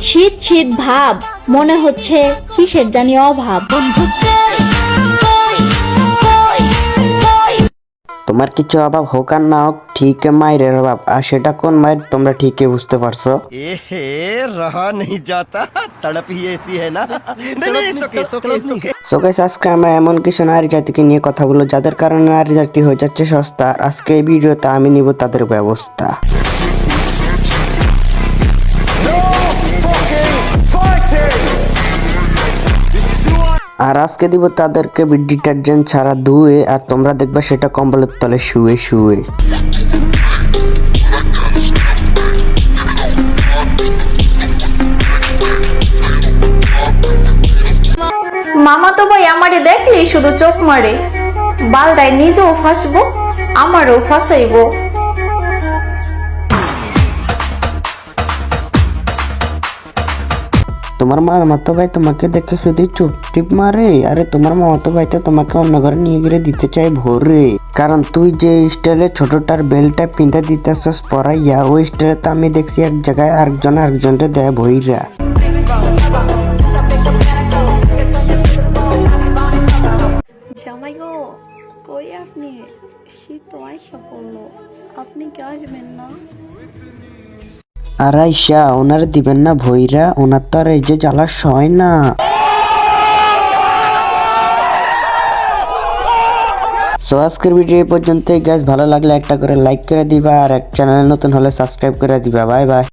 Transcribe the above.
শীত শীত ভাব, মনে হচ্ছে কিসের জানি অভাব। তোমার কিছু অভাব হোক আর না হোক, ঠিক মায়ের অভাব, আর সেটা কোন মায়ের তোমরা ঠিকই বুঝতে পারছো। रहा नहीं जाता, तड़प ही ऐसी है ना। नहीं, সো গাইস, আজকে আমরা এমন কিছু নারী জাতিকে নিয়ে কথা বলবো যাদের কারণে নারী জাতি হয়ে যাচ্ছে সস্তা। আর আজকে এই ভিডিওতে আমি নিব তাদের ব্যবস্থা। আর আজকে দিব তাদেরকে ডিটারজেন্ট ছাড়া ধুয়ে, আর তোমরা দেখবা সেটা কম্বলের তলে শুয়ে শুয়ে। মামা তো ভাই আমারে দেখলেই শুধু চোখ মারে, বালটায় নিজেও ফাঁসবো আমারও ফাঁসাইবো। তোমার মামাতো ভাই তোমাকে দেখে শুধু চুপ টিপ মারে। আরে তোমার মামাতো ভাই তো তোমাকে অন্য ঘরে নিয়ে গিয়ে দিতে চাই ভোরে, কারণ তুই যে স্টাইলে ছোটটার বেলটা পিঁধে দিতেছস পরাইয়া, ওই স্টাইলে তো আমি দেখছি এক জায়গায় আরেকজনকে দেয় ভইরা। জামাই গো, কই আপনি? শীত তো আইসা পড়লো, আপনি কি আসবেন না? আর আইসা ওনার দিবেন না ভইরা, ওনার তো আর এই যে জ্বালা সয় না। সো আজকের ভিডিও এই পর্যন্তই গাইস, ভালো লাগলে একটা করে লাইক করে দিবা, আর চ্যানেলে নতুন হলে সাবস্ক্রাইব করে দিবা। Bye bye.